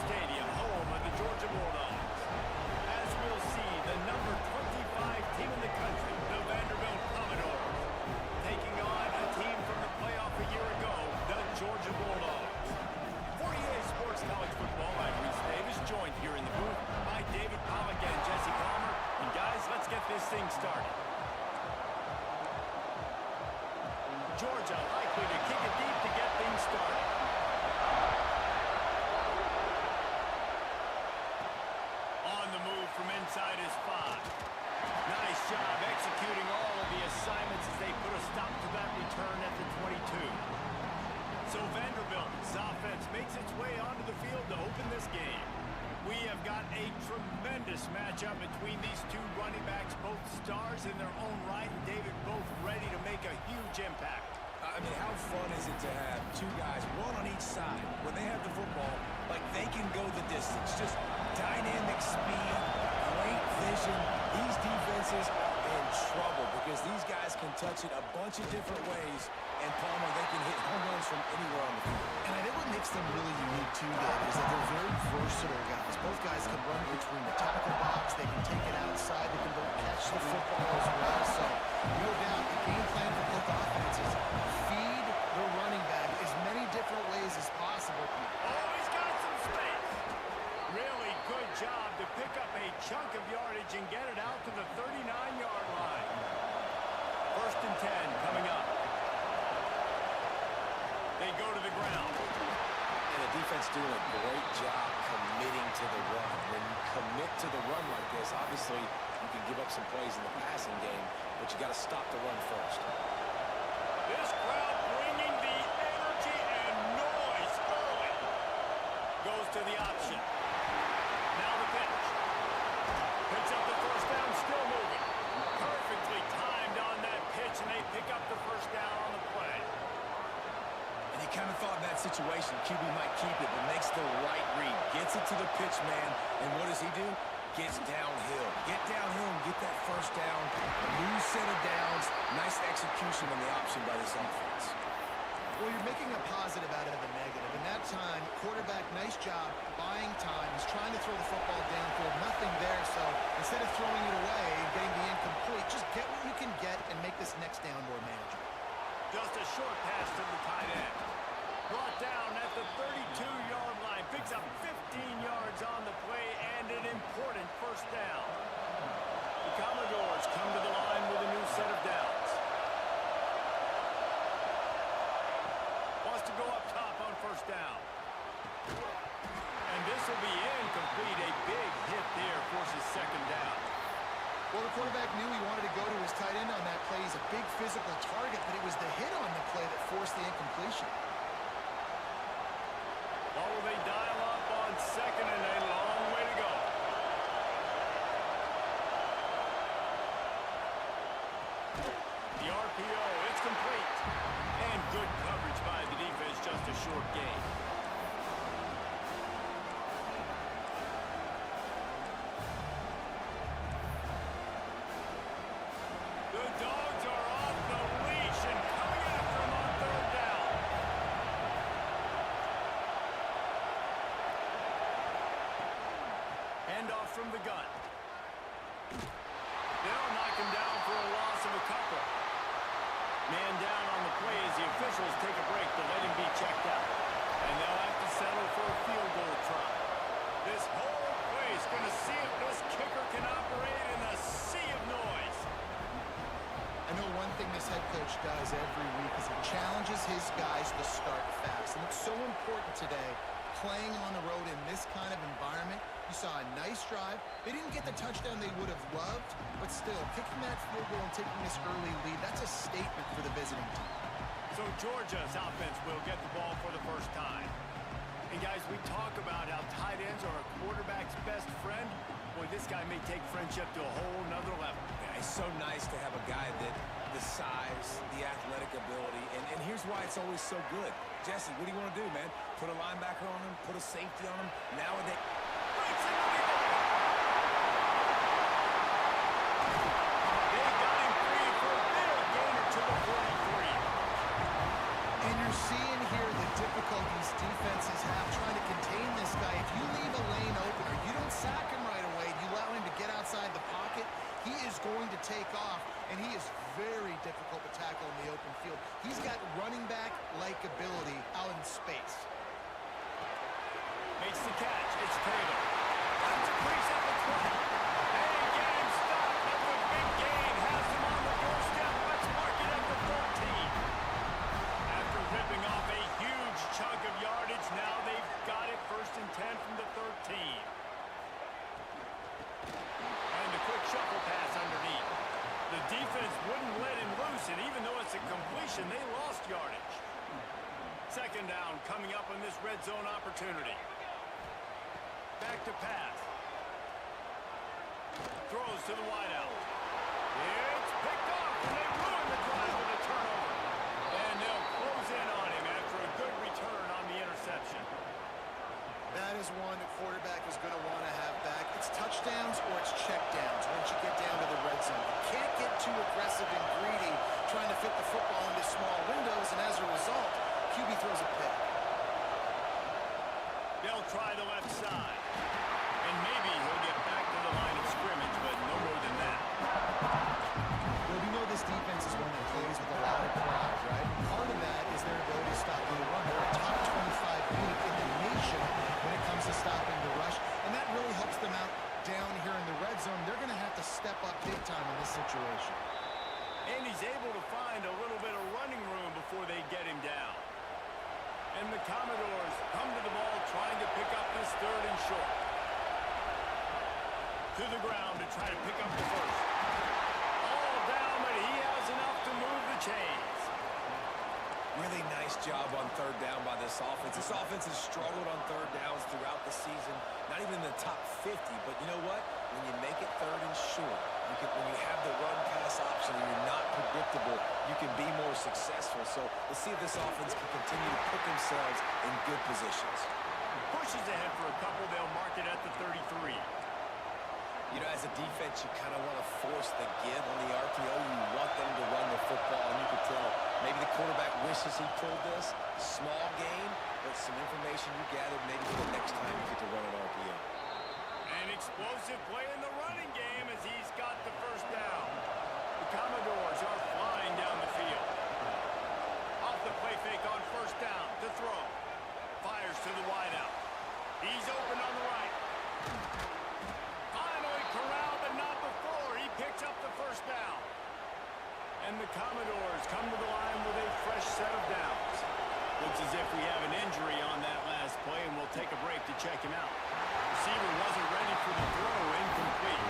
Stadium, home of the Georgia Bulldogs. As we'll see, the number 25 team in the country, the Vanderbilt Commodores, taking on a team from the playoff a year ago, the Georgia Bulldogs. 48 Sports College Football, I'm Reese Davis, joined here in the booth by David Pollack and Jesse Palmer. And guys, let's get this thing started. Georgia likely to kick it deep to get things started. On the move from inside his 5. Nice job executing all of the assignments as they put a stop to that return at the 22. So Vanderbilt's offense makes its way onto the field to open this game. We have got a tremendous matchup between these two running backs, both stars in their own right, and David, both ready to make a huge impact. I mean, how fun is it to have two guys, one on each side, when they have the football, like they can go the distance. Just dynamic speed, great vision. These defenses in trouble because these guys can touch it a bunch of different ways, and Palmer, they can hit home runs from anywhere on the field. And I think what makes them really unique, too, Dave, is that they're very versatile guys. Both guys can run between the tackle box. They can take it outside. They can go catch the football as well. So, no doubt, the game plan for both offenses, feed the running back as many different ways as possible. Oh, he's got some space. Really good job to pick up a chunk of yardage and get it out to the 39-yard line. 1st and 10 coming up. They go to the ground. And the defense doing a great job committing to the run. When you commit to the run like this, obviously you can give up some plays in the passing game, but you got to stop the run first. This crowd bringing the energy and noise early. Goes to the option. Now the pitch. Picks up the first down, still moving. Perfectly timed on that pitch, and they pick up the first down on the play. And you kind of thought in that situation QB might keep it, but makes the right read. Gets it to the pitch man, and what does he do? Gets downhill. Get downhill and get that first down. A new set of downs. Nice execution on the option by this offense. Well, you're making a positive out of a negative. In that time, quarterback, nice job, buying time. He's trying to throw the football downfield. Nothing there, so instead of throwing it away and getting the incomplete, just get what you can get and make this next down more manageable. Just a short pass to the tight end. Brought down at the 32-yard line. Picks up 15 yards on the play and an important first down. The Commodores come to the line with a new set of downs. Wants to go up top on first down. And this will be incomplete. A big hit there forces second down. Well, the quarterback knew he wanted to go to his tight end on that play. He's a big physical target, but it was the hit on the play that forced the incompletion. What will they dial up on second and a long way to go? The RPO, it's complete. And good coverage by the defense, just a short gain. The Dogs are off the leash and coming after him on 3rd down. Handoff from the gun. They'll knock him down for a loss of a couple. Man down on the play as the officials take a break to let him be checked out. And they'll have to settle for a field goal try. This whole place going to see if this kicker can operate in the sea of noise. I know one thing this head coach does every week is he challenges his guys to start fast. And it's so important today, playing on the road in this kind of environment. You saw a nice drive. They didn't get the touchdown they would have loved, but still, kicking that field goal and taking this early lead, that's a statement for the visiting team. So Georgia's offense will get the ball for the first time. And guys, we talk about how tight ends are a quarterback's best friend. Boy, this guy may take friendship to a whole nother level. Yeah, it's so nice to have a guy that the size, the athletic ability, and here's why it's always so good. Jesse, what do you want to do, man? Put a linebacker on him, put a safety on him. Nowadays, breaks into the air. They got him free for a big gainer to the 43. And you're seeing here the difficulties defenses have trying to contain this guy. If you leave to 13. And the quick shuffle pass underneath. The defense wouldn't let him loose, and even though it's a completion, they lost yardage. Second down coming up on this red zone opportunity. Back to pass. Throws to the wideout. It's picked off, and they ruin the drive with a turnover. And they'll close in on him after a good return on the interception. That is one the quarterback is going to want to have back. It's touchdowns or it's checkdowns once you get down to the red zone. You can't get too aggressive and greedy trying to fit the football into small windows, and as a result, QB throws a pick. They'll try the left side. And maybe he'll get back to the line of scrimmage, but no more than that. Well, we know this defense is one that plays with a lot of pride, right? Part of that is their ability to stop the run. They're a top 25 unit in the nation when it comes to stopping the rush, and that really helps them out down here in the red zone. They're going to have to step up big time in this situation. And he's able to find a little bit of running room before they get him down. And the Commodores come to the ball trying to pick up this third and short. To the ground to try to pick up the first. All down, but he has enough to move the chains. Really nice job on third down by this offense. This offense has struggled on third downs throughout the season. Not even in the top 50, but you know what? When you make it third and short, when you have the run-pass option and you're not predictable, you can be more successful. So let's see if this offense can continue to put themselves in good positions. Pushes ahead for a couple. They'll mark it at the 33. You know, as a defense, you kind of want to force the give on the RPO. You want them to run the football, and you can tell maybe the quarterback wishes he pulled this. Small gain, but some information you gathered maybe for the next time you get to run an RPO. An explosive play in the running game as he's got the first down. The Commodores are flying down the field. Off the play fake on first down to throw. Fires to the wideout. He's open on the right. Finally corralled, but not before. He picks up the first down. And the Commodores come to the line with a fresh set of downs. Looks as if we have an injury on that last play, and we'll take a break to check him out. Receiver wasn't ready for the throw, incomplete.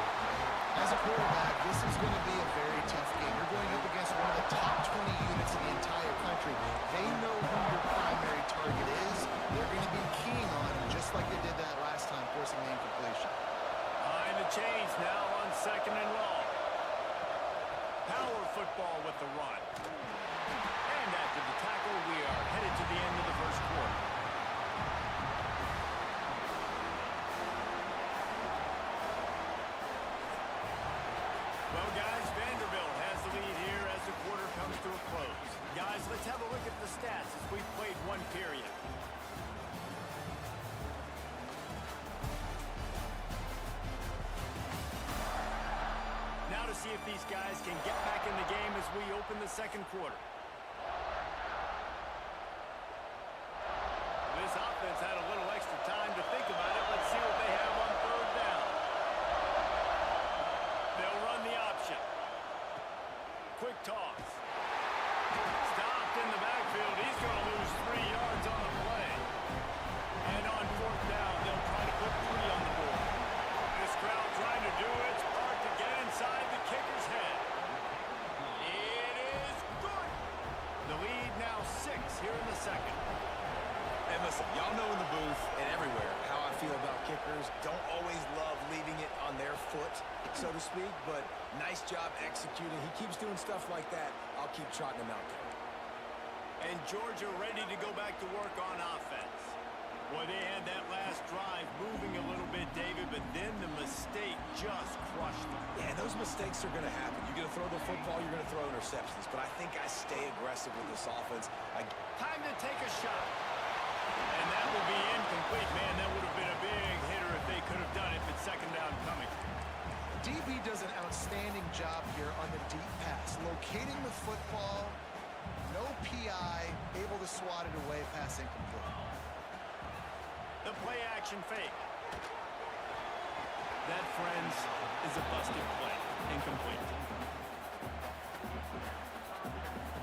As a quarterback, this is going to be a very tough game. You're going up against one of the top 20 units in the entire country. They know who your primary target is. They're going to be keying on him, just like they did that last time, forcing the incompletion. Behind the chains now on second and long. Power football with the run. And after the tackle, we are headed to the end of the first quarter. Well, guys, Vanderbilt has the lead here as the quarter comes to a close. Guys, let's have a look at the stats as we've played one period. Now to see if these guys can get back in the game as we open the second quarter. This offense had a little extra time to think about it. Let's see what they have on third down. They'll run the option. Quick toss. Stopped in the backfield. He's going to lose 3 yards on the play. And on fourth down, they'll try to put 3 on the board. This crowd trying to do its part to get inside the kicker's head. It is good. The lead now 6 here in the second. And listen, y'all know in the booth and everywhere how I feel about kickers. Don't always love leaving it on their foot, so to speak, but nice job executing. He keeps doing stuff like that. I'll keep trotting him out there. And Georgia ready to go back to work on offense. Boy, they had that last drive moving a little bit, David, but then the mistake just crushed them. Yeah, those mistakes are going to happen. You're going to throw the football, you're going to throw interceptions, but I think I stay aggressive with this offense. Time to take a shot. And that will be incomplete. Man, that would have been a big hitter if they could have done it, but second down coming. DB does an outstanding job here on the deep pass. Locating the football, no PI, able to swat it away, pass incomplete. The play action fake. That, friends, is a busted play. Incomplete.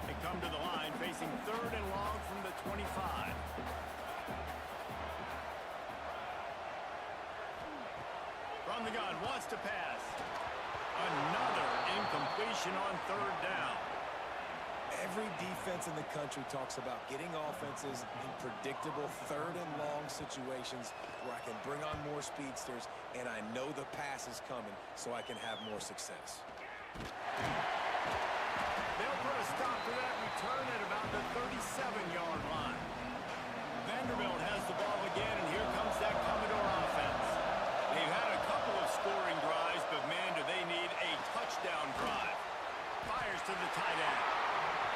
They come to the line facing third and long from the 25. From the gun, wants to pass. Another incompletion on third down. Every defense in the country talks about getting offenses in predictable third and long situations where I can bring on more speedsters and I know the pass is coming so I can have more success. They'll put a stop to that return at about the 37-yard line. Vanderbilt has the ball again, and here comes that Commodore offense. They've had a couple of scoring drives, but man, do they need a touchdown drive. Fires to the tight end.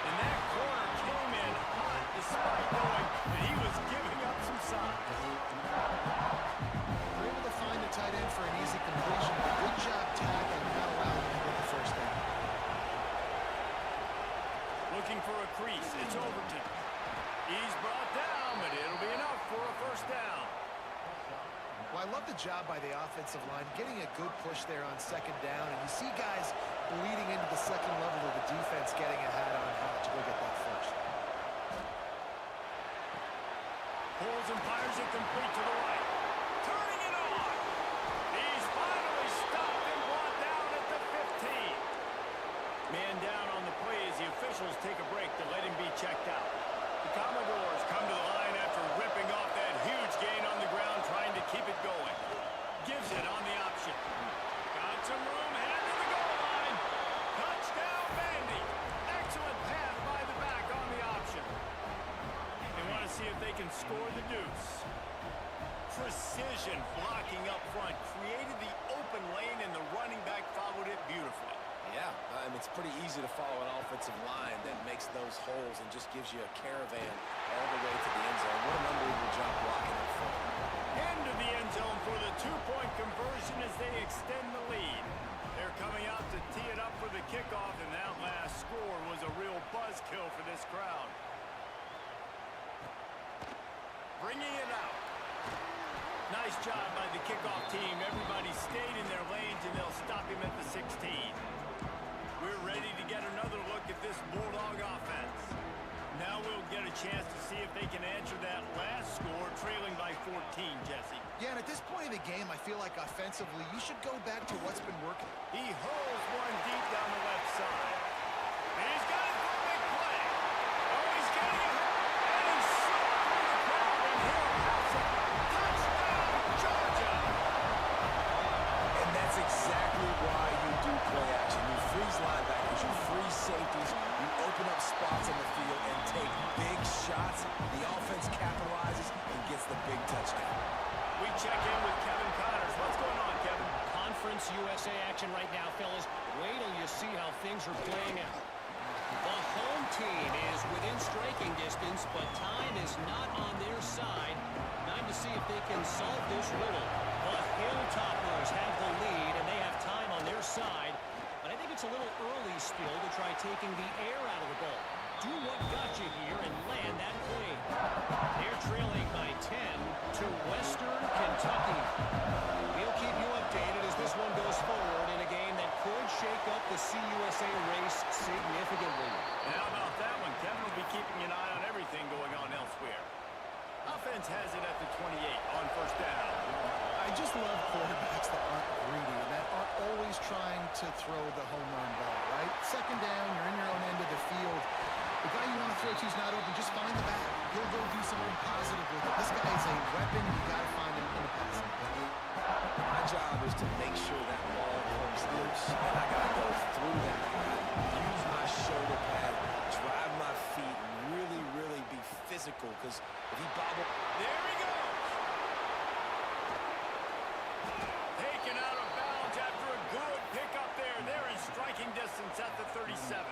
And that corner came in hot despite knowing that he was giving up some size. They're able to find the tight end for an easy completion. Good job tackling, not allowing him to get the first down. Looking for a crease. It's Overton. He's brought down, but it'll be enough for a first down. Well, I love the job by the offensive line, getting a good push there on second down, and you see guys bleeding into the second level of the defense getting a hat on how to go get that first. Pulls and fires it complete to the right. Turning it on. He's finally stopped and brought down at the 15. Man down on the play as the officials take a break to let him be checked out. The Commodores come to the line after ripping off that huge gain on the ground, trying to keep it going. Gives it on the option. Got some room, headed to the goal line. Touchdown, Vandy. Excellent pass by the back on the option. They want to see if they can score the deuce. Precision blocking up front created the open lane, and the running back followed it beautifully. Yeah, it's pretty easy to follow an offensive line that makes those holes and just gives you a caravan all the way to the end zone. What an unbelievable job blocking up front. Into the end zone for the two-point conversion as they extend the lead. They're coming out to tee it up for the kickoff, and that last score was a real buzzkill for this crowd. Bringing it out. Nice job by the kickoff team. Everybody stayed in their lanes, and they'll stop him at the 16. We're ready to get another look at this Bulldog offense. Now we'll get a chance to see if they can answer that last score, trailing by 14, Jesse. Yeah, and at this point in the game, I feel like offensively, you should go back to what's been working. He hurls one deep down the left side. And he's got it for a big play. Oh, he's getting it. And he's slipped through the crowd, and he'll pass it. Touchdown, Georgia! And that's exactly why you do play action. You freeze linebackers, you freeze safeties, you open up spots on the field and take big shots. The offense capitalizes and gets the big touchdown. We check in with Kevin Connors. What's going on, Kevin? Conference USA action right now, fellas. Wait till you see how things are playing out. The home team is within striking distance, but time is not on their side. Time to see if they can solve this riddle. The Hilltoppers have the lead, and they have time on their side. But I think it's a little early still to try taking the air out of the ball. Do what got you here and land that plane. They're trailing by 10 to Western Kentucky. We'll keep you updated as this one goes forward in a game that could shake up the CUSA race significantly. And how about that one? Kevin will be keeping an eye on everything going on elsewhere. Offense has it at the 28 on first down. I just love quarterbacks that aren't greedy and that aren't always trying to throw the home run ball, right? Second down, you're in your own end of the field. The guy you want to throw to is not open. Just find the back. He'll go do something positive with it. This guy is a weapon. You got to find him in the passing game. My job is to make sure that ball comes loose, and I got to go through that. Use my shoulder pad, drive my feet, and really be physical, because if he bobbles... There he goes! Taken out of bounds after a good pickup there. They're in striking distance at the 37.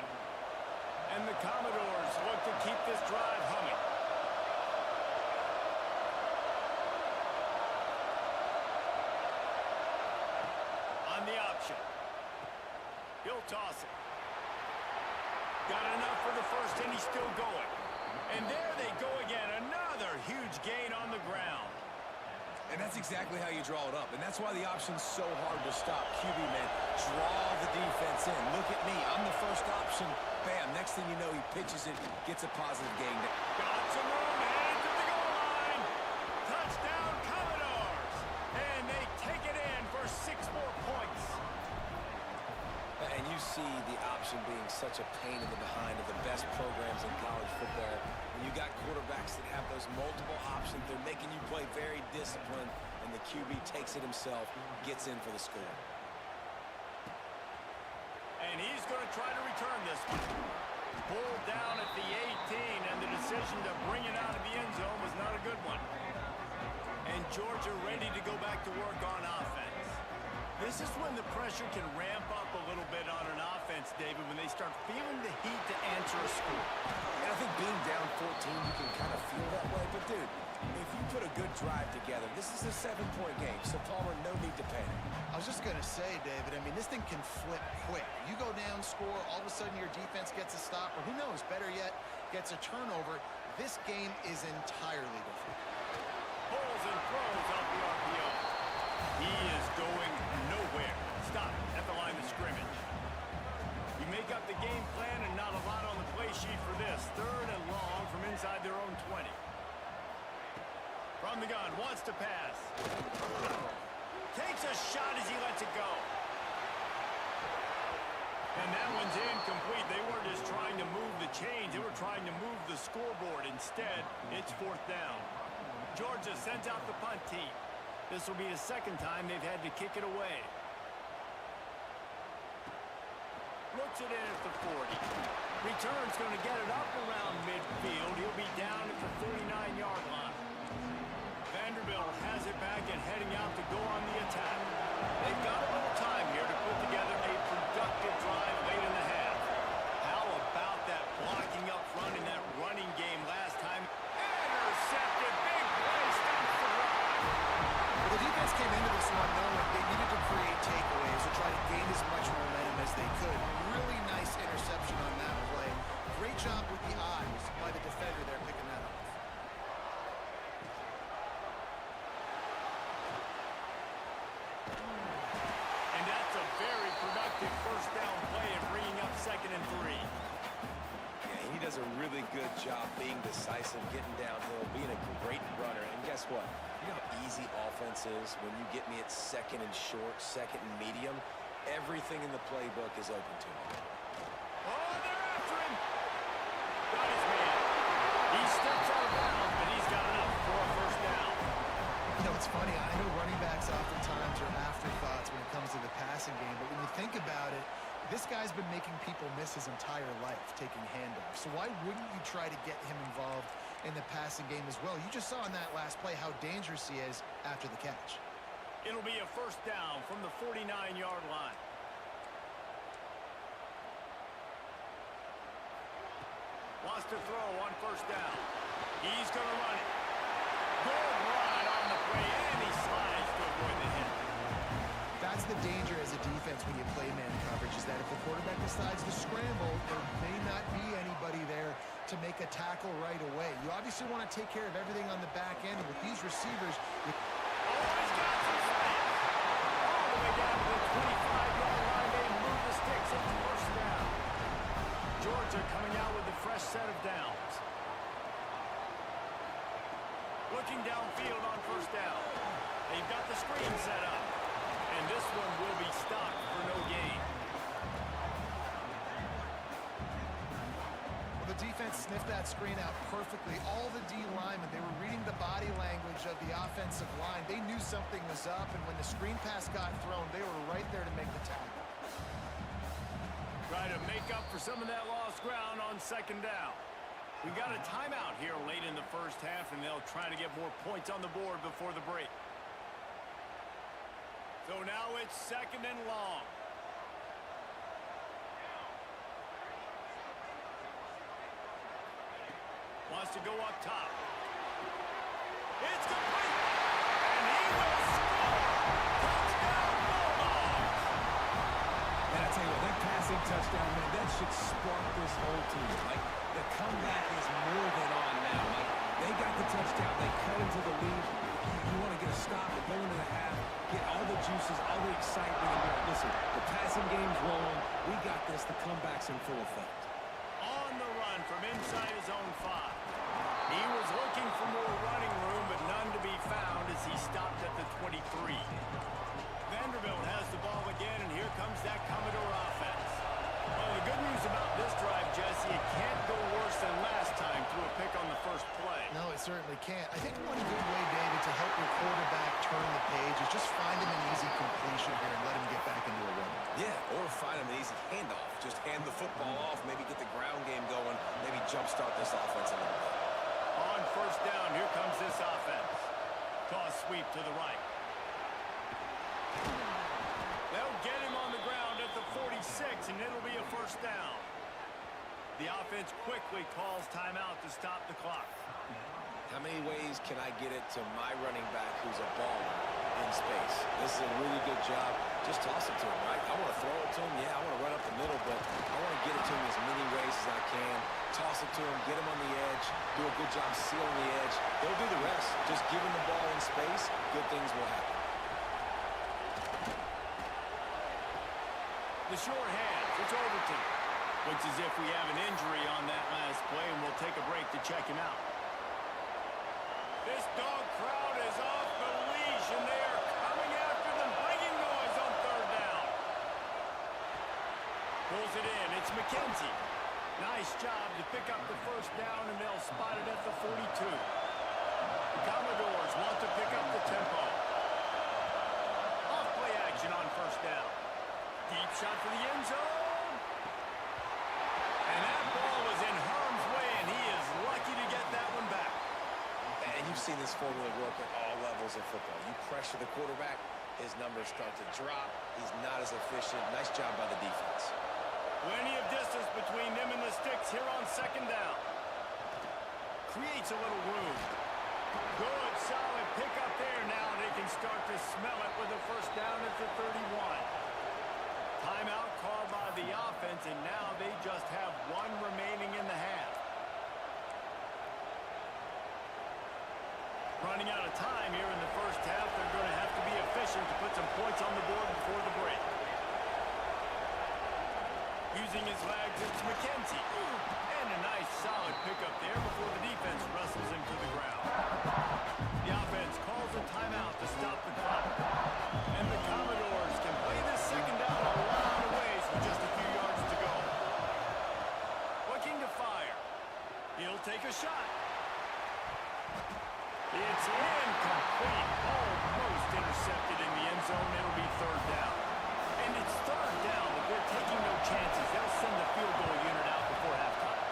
And the Commodores look to keep this drive humming. On the option. He'll toss it. Got enough for the first, and he's still going. And there they go again. Another huge gain on the ground. And that's exactly how you draw it up. And that's why the option's so hard to stop. QB, man, draw the defense in. Look at me. I'm the first option. Bam. Next thing you know, he pitches it, gets a positive gain. Got some room, headed to the goal line. Touchdown, Commodores. And they take it in for 16 see the option being such a pain in the behind of the best programs in college football. When you got quarterbacks that have those multiple options, they're making you play very disciplined, and the QB takes it himself, gets in for the score. And he's going to try to return this one. Pulled down at the 18, and the decision to bring it out of the end zone was not a good one. And Georgia ready to go back to work on offense. This is when the pressure can ramp up a little bit on an offense, David, when they start feeling the heat to answer a score. And I think being down 14, you can kind of feel that way. But, dude, if you put a good drive together, this is a 7-point game, so Palmer, no need to panic. I was just going to say, David, I mean, this thing can flip quick. You go down, score, all of a sudden your defense gets a stop, or who knows, better yet, gets a turnover. This game is entirely different. Pulls and throws off the RPO. He is going nowhere. Stop at the line of scrimmage. You make up the game plan and not a lot on the play sheet for this. 3rd and long from inside their own 20. From the gun, wants to pass. Takes a shot as he lets it go. And that one's incomplete. They weren't just trying to move the chains. They were trying to move the scoreboard. Instead, it's 4th down. Georgia sends out the punt team. This will be the 2nd time they've had to kick it away. Looks it in at the 40. Return's going to get it up around midfield. He'll be down at the 39-yard line. Vanderbilt has it back and heading out to go on the attack. They've got a little time here to put together a productive drive late in the half. How about that blocking up front in that running game last time? Intercepted. Big play. Stops the drive. The defense came into this one knowing they needed to create takeaways to try to gain as much momentum as they could. Really nice interception on that play. Great job with the eyes by the defender there picking that up. And that's a very productive 1st down play and bringing up 2nd and 3. Yeah, he does a really good job being decisive, getting downhill, being a great runner. And guess what? You know how easy offense is when you get me at 2nd and short, 2nd and medium? Everything in the playbook is open to him. Oh, they're after him. Got his man. He steps out of bounds, but he's got enough for a 1st down. You know, it's funny. I know running backs oftentimes are afterthoughts when it comes to the passing game, but when you think about it, this guy's been making people miss his entire life taking handoffs. So why wouldn't you try to get him involved in the passing game as well? You just saw in that last play how dangerous he is after the catch. It'll be a 1st down from the 49-yard line. Wants to throw on 1st down. He's going to run it. Good run on the play, and he slides to avoid the hit. That's the danger as a defense when you play man coverage, is that if the quarterback decides to scramble, there may not be anybody there to make a tackle right away. You obviously want to take care of everything on the back end, and with these receivers... Oh, he's got some space. All the way down to the 25-yard line. They move the sticks at the 1st down. Georgia coming out with a fresh set of downs. Looking downfield on 1st down. They've got the screen set up. And this one will be stopped for no gain. Well, the defense sniffed that screen out perfectly. All the D linemen, they were reading the body language of the offensive line. They knew something was up, and when the screen pass got thrown, they were right there to make the tackle. Try to make up for some of that lost ground on 2nd down. We've got a timeout here late in the 1st half, and they'll try to get more points on the board before the break. So now it's 2nd and long. Wants to go up top. It's complete. And he will score. Touchdown, Bulldogs. And I tell you what, that passing touchdown, man, that should spark this whole team. Like, the comeback is more than on now. Like, they got the touchdown. They cut into the lead. You want to get a stop and go into the half, get all the juices, all the excitement. And listen, the passing game's rolling. We got this. The comeback's in full effect. On the run from inside his own 5. He was looking for more running room, but none to be found as he stopped at the 23. Vanderbilt has the ball again, and here comes that Commodore offense. formation. It'll be a first down. The offense quickly calls timeout to stop the clock. How many ways can I get it to my running back who's a baller in space? This is a really good job. Just toss it to him, right? I want to throw it to him. Yeah, I want to run up the middle, but I want to get it to him as many ways as I can. Toss it to him, get him on the edge, do a good job sealing the edge. They'll do the rest. Just give him the ball in space, good things will happen. The short hands, it's Overton. Looks as if we have an injury on that last play, and we'll take a break to check him out. This dog crowd is off the leash, and they are coming after them, bringing noise on third down. Pulls it in, it's McKenzie. Nice job to pick up the first down, and they'll spot it at the 42. The Commodores want to pick up the tempo. Off play action on first down. Deep shot for the end zone. And that ball was in harm's way, and he is lucky to get that one back. And you've seen this formula work at all levels of football. You pressure the quarterback, his numbers start to drop. He's not as efficient. Nice job by the defense. Plenty of distance between them and the sticks here on second down. Creates a little room. Good, solid pickup there. Now they can start to smell it with a first down at the 31. Timeout called by the offense, and now they just have one remaining in the half. Running out of time here in the first half. They're going to have to be efficient to put some points on the board before the break. Using his legs, it's McKenzie. And a nice solid pickup there before the defense wrestles him to the ground. The offense calls a timeout to stop the clock. And the Commodores can play this second down a lot of ways with just a few yards to go. Looking to fire. He'll take a shot. It's incomplete. Almost intercepted in the end zone. It'll be third down. And it's third down, but they're taking no chances. They'll send the field goal unit out before halftime.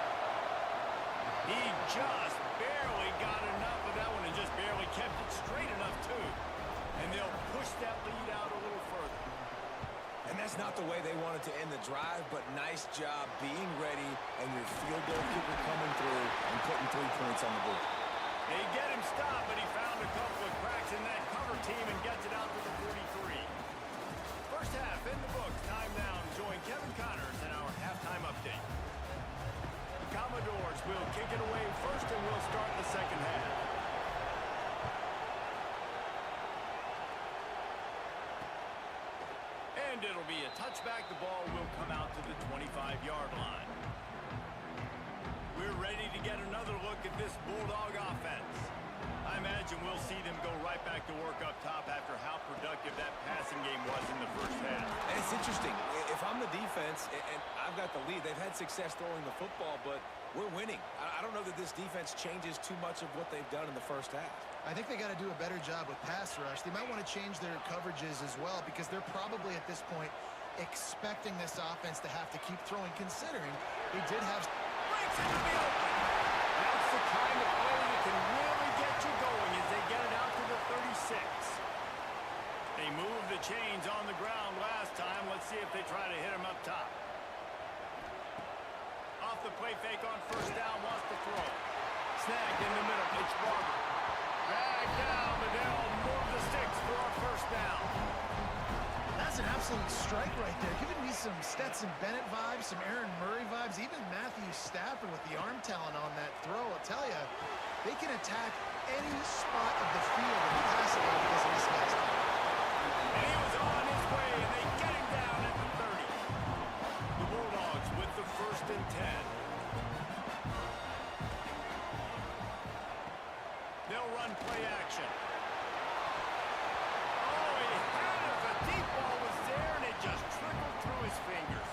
He just barely got enough of that one and just barely kept it straight enough, too. And they'll push that lead out a little further. And that's not the way they wanted to end the drive, but nice job being ready and your field goal kicker coming through and putting 3 points on the board. They get him stopped, but he found a couple of cracks in that cover team and gets it out to the 43. First half in the books. Time down. Join Kevin Connors in our halftime update. The Commodores will kick it away first, and we'll start the second half. And it'll be a touchback. The ball will come out to the 25-yard line. We're ready to get another look at this Bulldog offense. I imagine we'll see them go right back to work up top after how productive that passing game was in the first half. And it's interesting. If I'm the defense and I've got the lead, they've had success throwing the football, but we're winning. I don't know that this defense changes too much of what they've done in the first half. I think they got to do a better job with pass rush. They might want to change their coverages as well because they're probably at this point expecting this offense to have to keep throwing, considering they did have... Breaks into the open. That's the kind of play that can really get you going as they get it out to the 36. They moved the chains on the ground last time. Let's see if they try to hit him up top. Off the play fake on first down, wants to throw. Snagged in the middle. It's Barber. Dragged down, but they'll move the sticks for a first down. That's an absolute strike right there. Giving me some Stetson Bennett vibes, some Aaron Murray vibes, even Matthew Stafford with the arm talent on that throw. I'll tell you, they can attack any spot of the field in the passing game because of this guy's talent. And he was on his way, and they get him down at the 30. The Bulldogs with the first and 10. They'll run play action. Oh, he had it. The deep ball was there, and it just trickled through his fingers.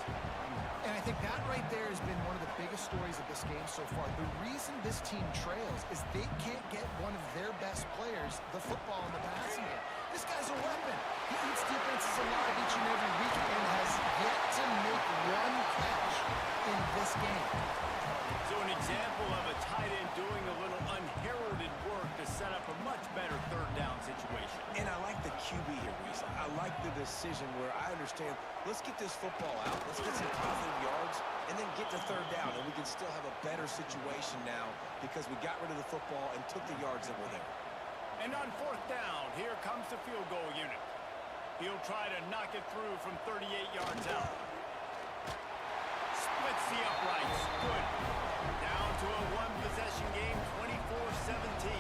And I think that right there has been one of the biggest stories of this game so far. The reason this team trails is they can't get one of their best players the football in the passing game. This guy's a weapon. He eats defenses alive each and every week and has yet to make one catch in this game. So an example of a tight end doing a little unheralded work to set up a much better third down situation. And I like the QB here, Reese. I I like the decision where I understand, let's get this football out, let's get some positive yards, and then get to third down, and we can still have a better situation now because we got rid of the football and took the yards that were there. And on fourth down, here comes the field goal unit. He'll try to knock it through from 38 yards out. Splits the uprights. Good. Down to a one-possession game, 24-17.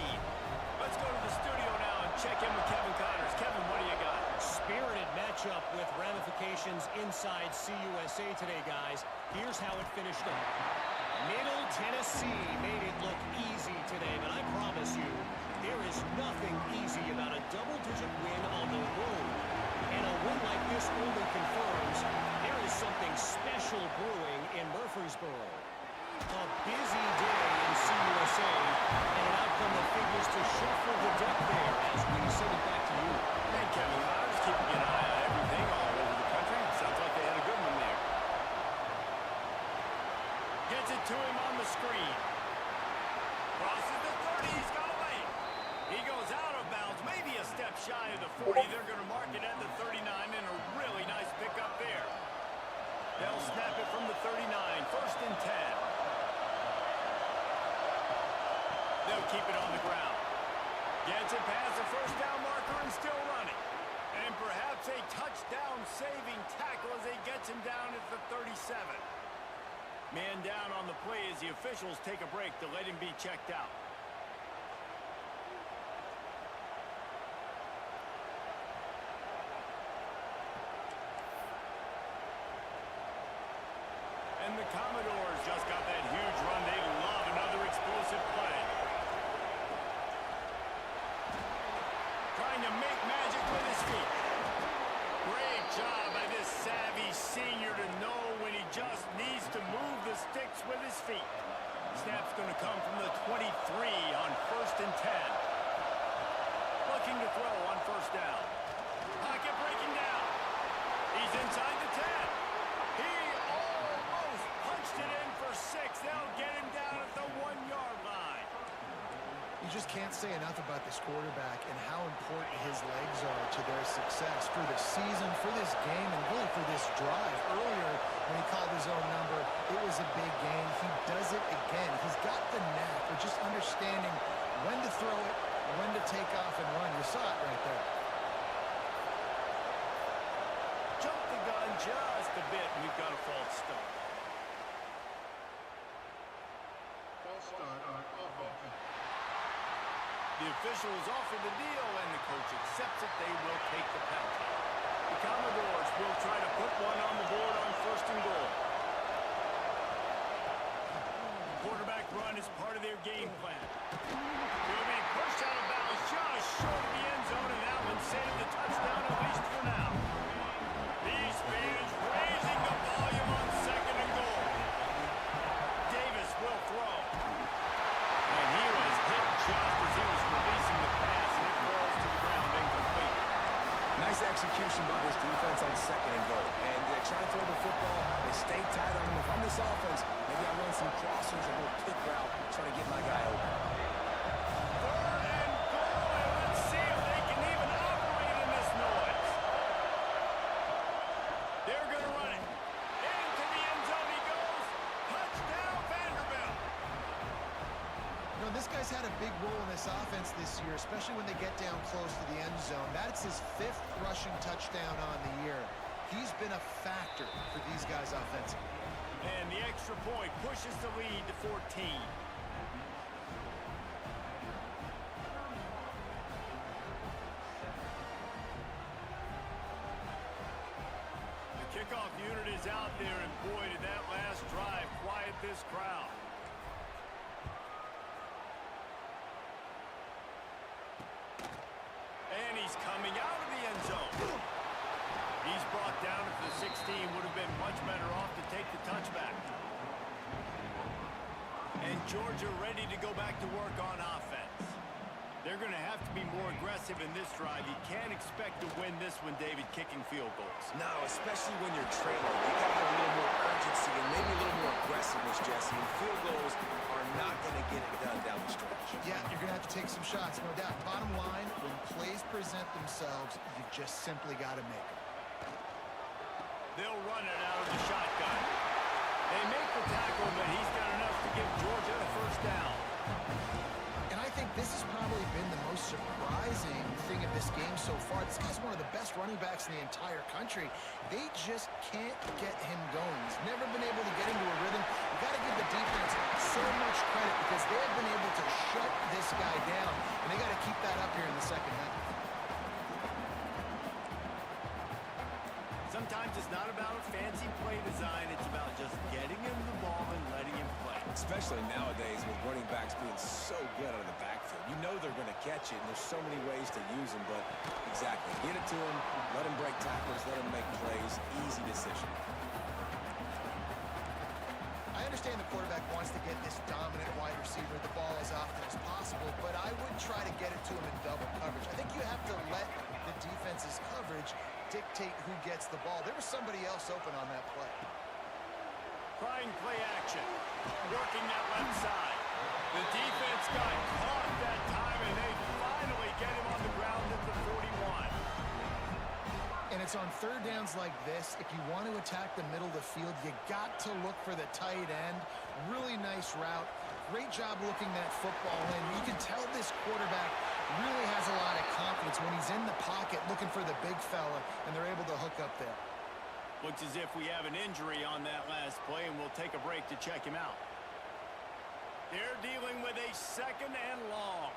Let's go to the studio now and check in with Kevin Connors. Kevin, what do you got? Spirited matchup with ramifications inside CUSA today, guys. Here's how it finished up. Middle Tennessee made it look easy today, but I promise you, there is nothing easy about a double-digit win on the road. And a win like this only confirms there is something special brewing in Murfreesboro. A busy day in CUSA, and an outcome that figures to shuffle the deck there as we send it back to you. Hey, Kevin Connors, keeping an eye on everything all over the country. Sounds like they had a good one there. Gets it to him on the screen. Crosses the 30. He's got away. He goes out of bounds, maybe a step shy of the 40. They're going to mark it at the 39, and a really nice pickup there. They'll snap it from the 39. First and 10. They'll keep it on the ground. Gets it past the first down marker and still running. And perhaps a touchdown-saving tackle as he gets him down at the 37. Man down on the play as the officials take a break to let him be checked out. And the Commodores just got that huge run. They love another explosive play. Trying to make magic with his feet. Great job by this savvy senior to know when he just needs to move the sticks with his feet. Snap's going to come from the 23 on first and 10. Looking to throw on first down. Pocket breaking down. He's inside the 10. He almost punched it in for 6. They'll get him down at the 1-yard line. You just can't say enough about this quarterback and how important his legs are to their success for the season, for this game, and really for this drive. Earlier, when he called his own number, it was a big game. He does it again. He's got the knack of just understanding when to throw it, when to take off and run. You saw it right there. Jumped the gun just a bit, and we've got a false start. False start on offense. The officials offer the deal, and the coach accepts it. They will take the penalty. The Commodores will try to put one on the board on first and goal. Quarterback run is part of their game plan. He'll be pushed out of bounds just short of the end zone, and that one saved the touchdown at least for now. These fans raising the volume on second and goal. Davis will throw. And he was hit just as he was releasing the pass, and it falls to the ground incomplete. Nice execution by this defense on second and goal. And they try to throw the football. They stay tight on him. If I'm this offense, maybe I run some crossers, a little pick route, trying to get my guy open. Third and goal, and let's see if they can even operate in this noise. They're going to run it. Into the end zone he goes. Touchdown, Vanderbilt. You know, this guy's had a big role in this offense this year, especially when they get down close to the end zone. That's his 5th rushing touchdown on the year. He's been a factor for these guys offensively. And the extra point pushes the lead to 14. The kickoff unit is out there, and boy, did that last drive quiet this crowd. And he's coming out of the end zone. He's brought down at the 16. Would have been much better off to take the touchback. And Georgia ready to go back to work on offense. They're going to have to be more aggressive in this drive. You can't expect to win this one, David, kicking field goals. No, especially when you're trailing. You got to have a little more urgency and maybe a little more aggressiveness, Jesse. And field goals are not going to get it done down the stretch. Yeah, you're going to have to take some shots, no doubt. Bottom line, when plays present themselves, you just simply got to make them. They'll run it out of the shotgun. They make the tackle, but he's got enough to give Georgia a first down. And I think this has probably been the most surprising thing of this game so far. This guy's one of the best running backs in the entire country. They just can't get him going. He's never been able to get into a rhythm. You got to give the defense so much credit because they have been able to shut this guy down, and they got to keep that up here in the second half. Sometimes it's not about a fancy play design. It's about just getting him the ball and letting him play. Especially nowadays with running backs being so good out of the backfield. You know they're going to catch it, and there's so many ways to use them, but exactly. Get it to him, let him break tackles, let him make plays. Easy decision. I understand the quarterback wants to get this dominant wide receiver the ball as often as possible, but I would try to get it to him in double coverage. I think you have to let the defense's coverage dictate who gets the ball. There was somebody else open on that play. Trying play action. Working that left side. The defense got caught that time, and they finally get him on the ground at the 41. And it's on third downs like this, if you want to attack the middle of the field, you got to look for the tight end. Really nice route. Great job looking that football in. You can tell this quarterback really has a lot of confidence when he's in the pocket looking for the big fella, and they're able to hook up there. Looks as if we have an injury on that last play, and we'll take a break to check him out. They're dealing with a second and long.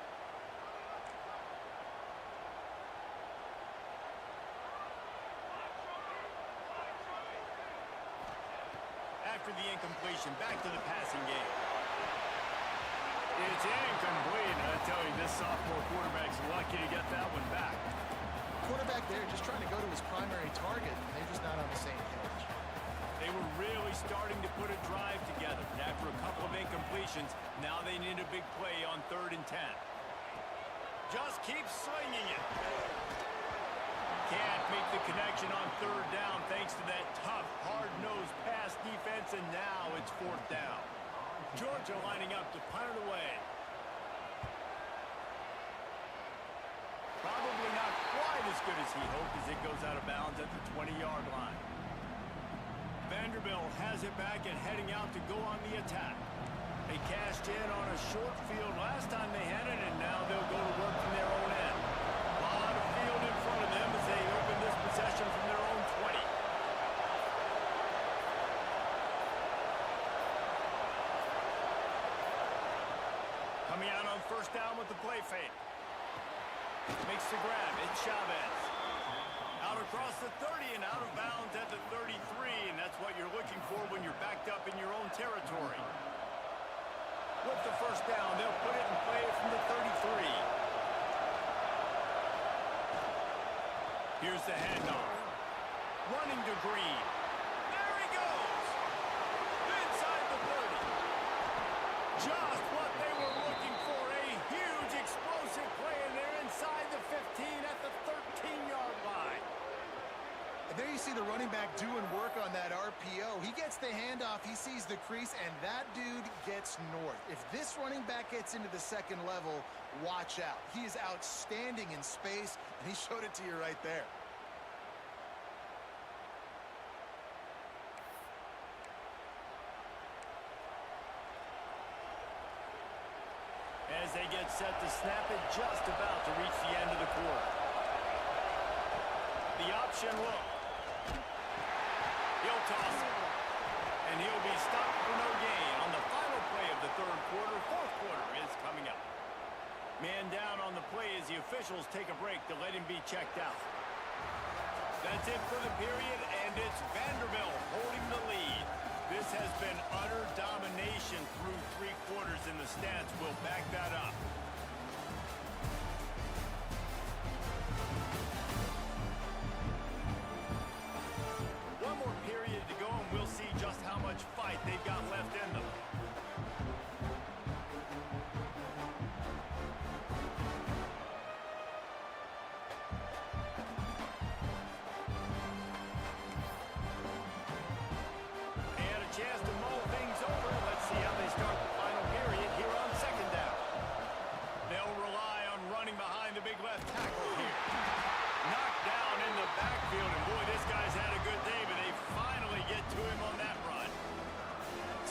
After the incompletion, back to the passing game. It's incomplete. I tell you, this sophomore quarterback's lucky to get that one back. Quarterback there just trying to go to his primary target, and they're just not on the same page. They were really starting to put a drive together. After a couple of incompletions, now they need a big play on 3rd and 10. Just keep slinging it. Can't make the connection on 3rd down thanks to that tough, hard-nosed pass defense, and now it's 4th down. Georgia lining up to punt it away. Probably not quite as good as he hoped as it goes out of bounds at the 20-yard line. Vanderbilt has it back and heading out to go on the attack. They cashed in on a short field last time they had it, and now they'll go to work from their own end. A lot of field in front of them as they open this possession from their own 20. Coming out on 1st down with the play fake. Makes the grab. It's Chavez. Out across the 30 and out of bounds at the 33, and that's what you're looking for when you're backed up in your own territory. With the 1st down, they'll put it in play from the 33. Here's the handoff. Running to Green. There he goes. Inside the 30. Just what they were looking for. A huge explosive play, and they're inside the 15 at the 13-yard line. And there you see the running back doing work on that RPO. He gets the handoff, he sees the crease, and that dude gets north. If this running back gets into the 2nd level, watch out. He is outstanding in space, and he showed it to you right there. As they get set to snap it, just about to reach the end of the quarter. The option look. He'll toss it. And he'll be stopped for no gain on the final play of the 3rd quarter. 4th quarter is coming up. Man down on the play as the officials take a break to let him be checked out. That's it for the period, and it's Vanderbilt holding the lead. This has been utter domination through 3 quarters, and the stats will back that up. One more period to go, and we'll see just how much fight they've got left in them. Chance to mull things over. Let's see how they start the final period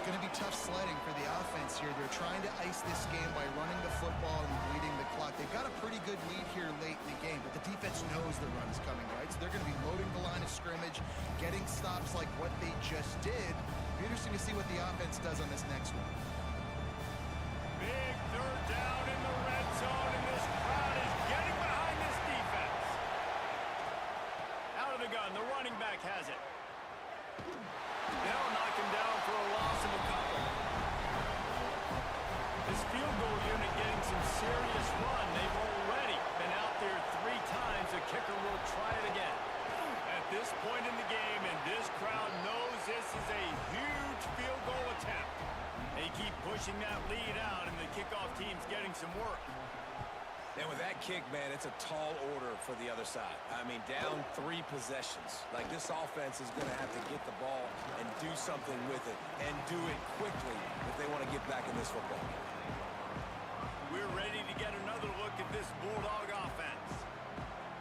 going to be tough sledding for the offense here. They're trying to ice this game by running the football and bleeding the clock. They've got a pretty good lead here late in the game, but the defense knows the run's coming, right? So they're going to be loading the line of scrimmage, getting stops like what they just did. Be interesting to see what the offense does on this next one. Big third down in the red zone, and this crowd is getting behind this defense. Out of the gun, the running back has it. They'll knock him down for a loss of a couple. This field goal unit getting some serious run. They've already been out there 3 times. The kicker will try it again. At this point in the game, and this crowd knows this is a huge field goal attempt. They keep pushing that lead out, and the kickoff team's getting some work. And with that kick, man, it's a tall order for the other side. I mean, down 3 possessions. Like, this offense is going to have to get the ball and do something with it, and do it quickly if they want to get back in this football game. We're ready to get another look at this Bulldog offense.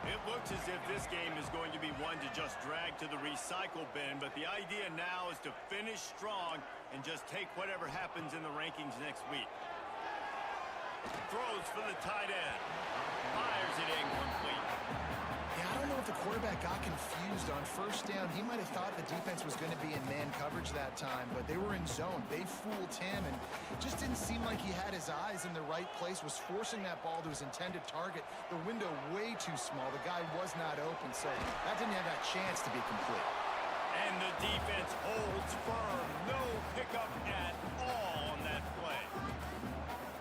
It looks as if this game is going to be one to just drag to the recycle bin, but the idea now is to finish strong and just take whatever happens in the rankings next week. Throws for the tight end. Fires it incomplete. Yeah, I don't know if the quarterback got confused on first down. He might have thought the defense was going to be in man coverage that time, but they were in zone. They fooled him, and just didn't seem like he had his eyes in the right place, was forcing that ball to his intended target. The window way too small. The guy was not open, so that didn't have that chance to be complete. And the defense holds firm. No pickup at all on that play.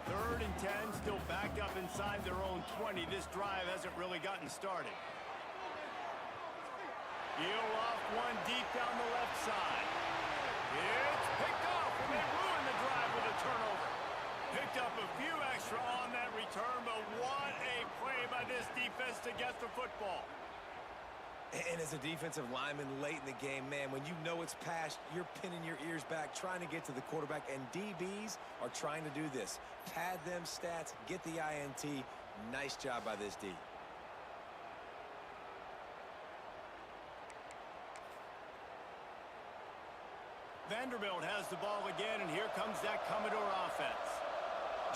3rd and 10, still backed up inside their own 20. This drive hasn't really gotten started. Heel off one deep down the left side. It's picked off, and they ruin the drive with a turnover. Picked up a few extra on that return, but what a play by this defense to get the football. And as a defensive lineman late in the game, man, when you know it's past, you're pinning your ears back, trying to get to the quarterback, and DBs are trying to do this. Pad them stats, get the INT. Nice job by this D. Vanderbilt has the ball again, and here comes that Commodore offense.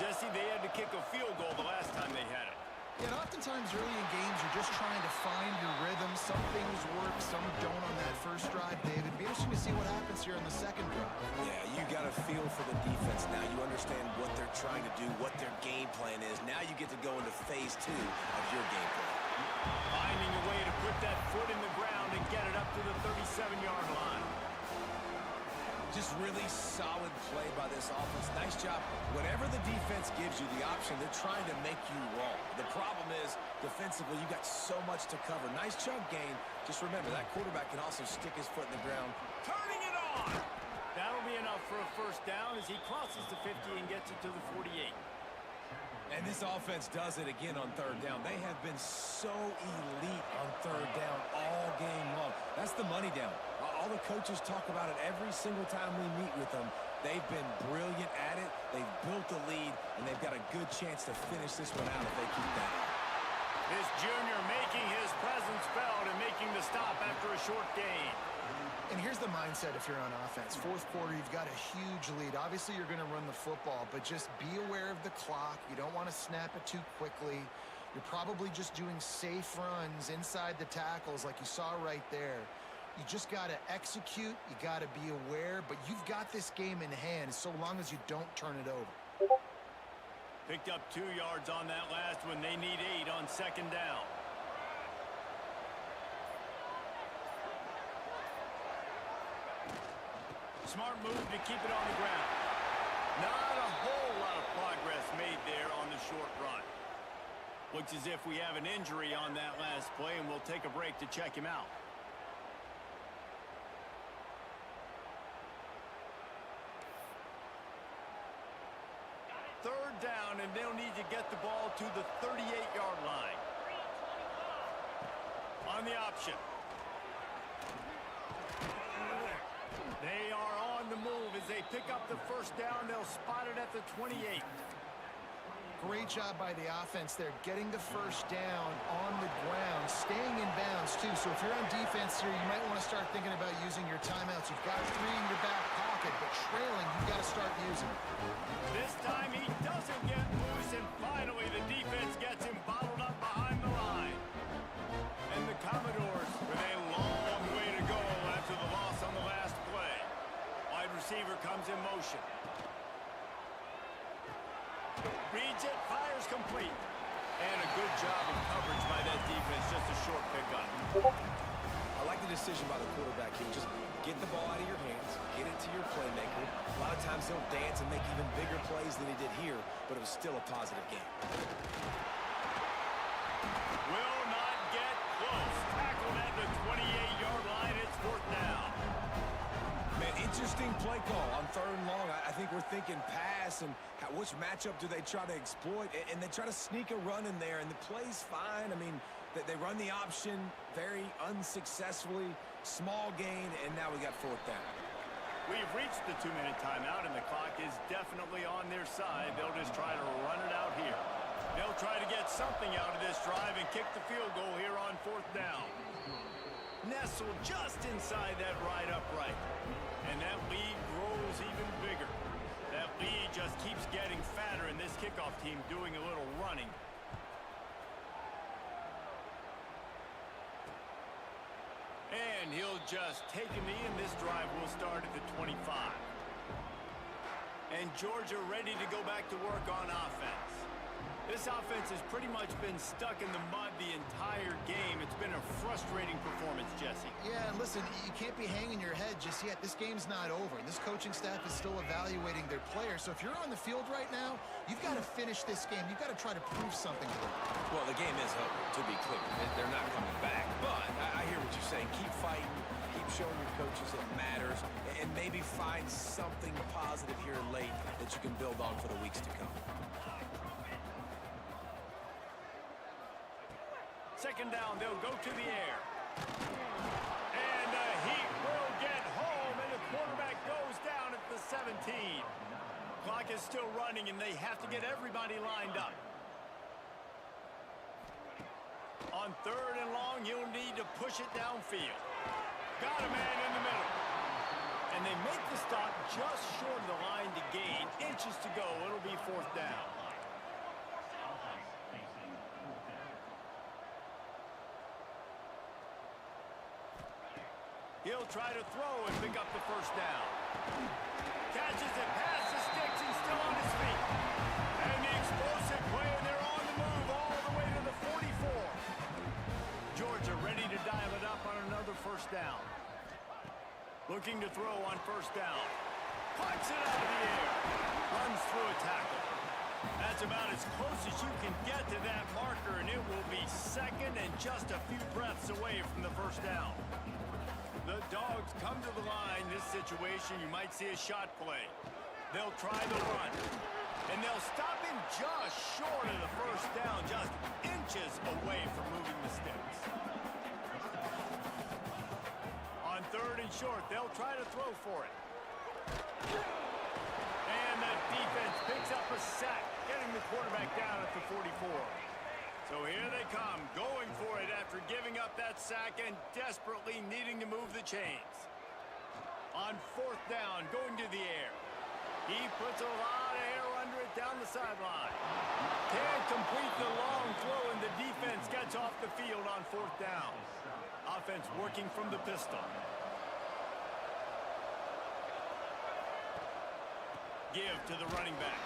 Jesse, they had to kick a field goal the last time they had it. Yeah, and oftentimes early in games, you're just trying to find your rhythm. Some things work, some don't on that first drive, David. Be interesting to see what happens here on the second drive. Yeah, you got a feel for the defense now. You understand what they're trying to do, what their game plan is. Now you get to go into phase 2 of your game plan. Finding a way to put that foot in the ground and get it up to the 37-yard line. Just really solid play by this offense. Nice job. Whatever the defense gives you the option, they're trying to make you wrong. The problem is, defensively, you got so much to cover. Nice chunk gain. Just remember, that quarterback can also stick his foot in the ground. Turning it on! That'll be enough for a first down as he crosses the 50 and gets it to the 48. And this offense does it again on 3rd down. They have been so elite on 3rd down all game long. That's the money down. All the coaches talk about it every single time we meet with them. They've been brilliant at it. They've built the lead, and they've got a good chance to finish this one out if they keep that up. This junior making his presence felt and making the stop after a short gain. And here's the mindset if you're on offense. 4th quarter, you've got a huge lead. Obviously, you're going to run the football, but just be aware of the clock. You don't want to snap it too quickly. You're probably just doing safe runs inside the tackles like you saw right there. You just got to execute. You got to be aware, but you've got this game in hand so long as you don't turn it over. Picked up 2 yards on that last one. They need 8 on 2nd down. Smart move to keep it on the ground. Not a whole lot of progress made there on the short run. Looks as if we have an injury on that last play, and we'll take a break to check him out. Third down, and they'll need to get the ball to the 38-yard line. On the option. They are on the move as they pick up the first down. They'll spot it at the 28. Great job by the offense there, getting the first down on the ground, staying in bounds, too. So if you're on defense here, you might want to start thinking about using your timeouts. You've got 3 in your back pocket, but trailing, you've got to start using it. This time he doesn't get loose, and finally the defense gets him bottled up behind the line. And the Commodores with a long way to go after the loss on the last play. Wide receiver comes in motion. Reads it, fires complete. And a good job of coverage by that defense, just a short pickup. I like the decision by the quarterback here. Just get the ball out of your hands, get it to your playmaker. A lot of times he'll dance and make even bigger plays than he did here, but it was still a positive game. Will not get close. Tackled at the 28-yard line. It's 4th down. Man, interesting play call on 3rd and long. I think we're thinking pass and which matchup do they try to exploit, and they try to sneak a run in there, and the play's fine. I mean, they run the option very unsuccessfully, small gain, and now we got 4th down. We've reached the 2-minute timeout, and the clock is definitely on their side. They'll just try to run it out here. They'll try to get something out of this drive and kick the field goal here on 4th down. Nestled just inside that right upright. And that lead grows even bigger. That lead just keeps getting fatter, and this kickoff team doing a little running. And he'll just take a knee, and this drive will start at the 25. And Georgia ready to go back to work on offense. This offense has pretty much been stuck in the mud the entire game. It's been a frustrating performance, Jesse. Yeah, and listen, you can't be hanging your head just yet. This game's not over. This coaching staff is still evaluating their players. So if you're on the field right now, you've got to finish this game. You've got to try to prove something to them. Well, the game is over, to be clear. They're not coming back. But I hear what you're saying. Keep fighting. Keep showing your coaches it matters. And maybe find something positive here late that you can build on for the weeks to come. 2nd down, they'll go to the air. And the Heat will get home, and the quarterback goes down at the 17. Clock is still running, and they have to get everybody lined up. On 3rd and long, you'll need to push it downfield. Got a man in the middle. And they make the stop just short of the line to gain. Inches to go. It'll be 4th down. He'll try to throw and pick up the 1st down. Catches it past the sticks and still on his feet. And the explosive play, and they're on the move all the way to the 44. Georgia ready to dial it up on another 1st down. Looking to throw on 1st down. Puts it out of the air. Runs through a tackle. That's about as close as you can get to that marker, and it will be 2nd and just a few breaths away from the 1st down. The Dogs come to the line. This situation, you might see a shot play. They'll try the run. And they'll stop him just short of the 1st down, just inches away from moving the sticks. On 3rd and short, they'll try to throw for it. And the defense picks up a sack, getting the quarterback down at the 44. So here they come, going for it after giving up that sack and desperately needing to move the chains. On 4th down, going to the air. He puts a lot of air under it down the sideline. Can't complete the long throw, and the defense gets off the field on 4th down. Offense working from the pistol. Give to the running back.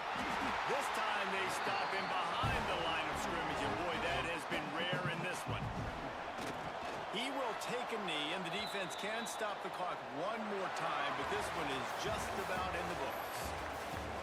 This time they stop him behind the line of scrimmage, and boy, that has been rare in this one. He will take a knee, and the defense can stop the clock one more time, but this one is just about in the books.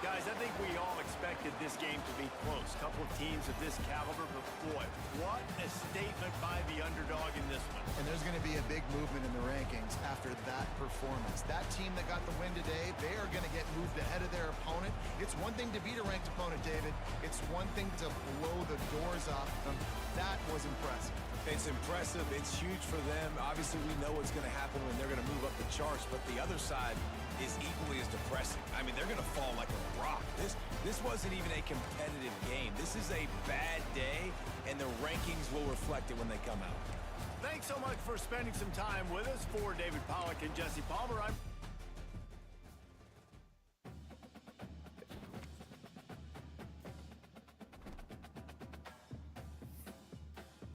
Guys, I think we all expected this game to be close. A couple of teams of this caliber, but boy, what a statement by the underdog in this one. And there's going to be a big movement in the rankings after that performance. That team that got the win today, they are going to get moved ahead of their opponent. It's one thing to beat a ranked opponent, David. It's one thing to blow the doors off them. That was impressive. It's impressive. It's huge for them. Obviously, we know what's going to happen when they're going to move up the charts, but the other side is equally as depressing. I mean, they're going to fall like a rock. This wasn't even a competitive game. This is a bad day, and the rankings will reflect it when they come out. Thanks so much for spending some time with us. For David Pollack and Jesse Palmer, I'm